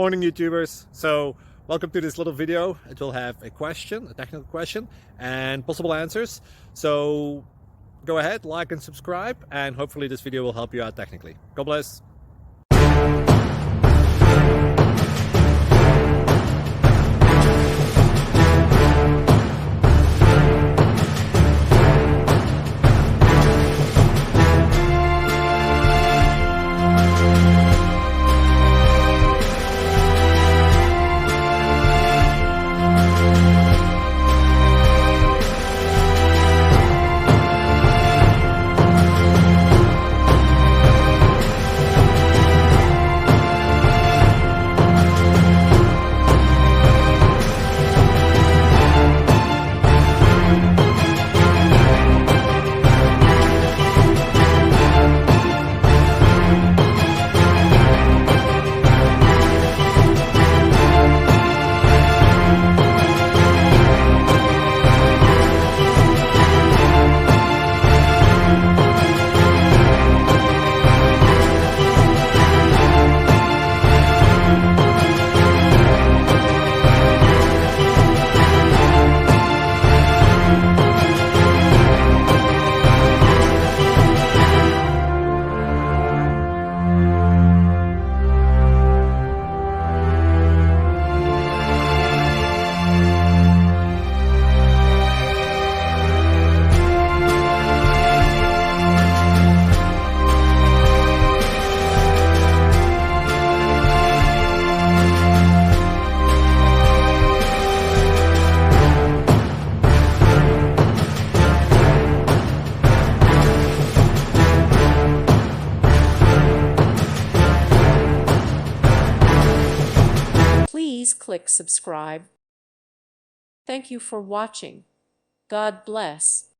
Morning YouTubers. So welcome to this little video. It will have a question, a technical question, and possible answers. So go ahead, like and subscribe, and hopefully this video will help you out technically. God bless. Please click subscribe. Thank you for watching. God bless.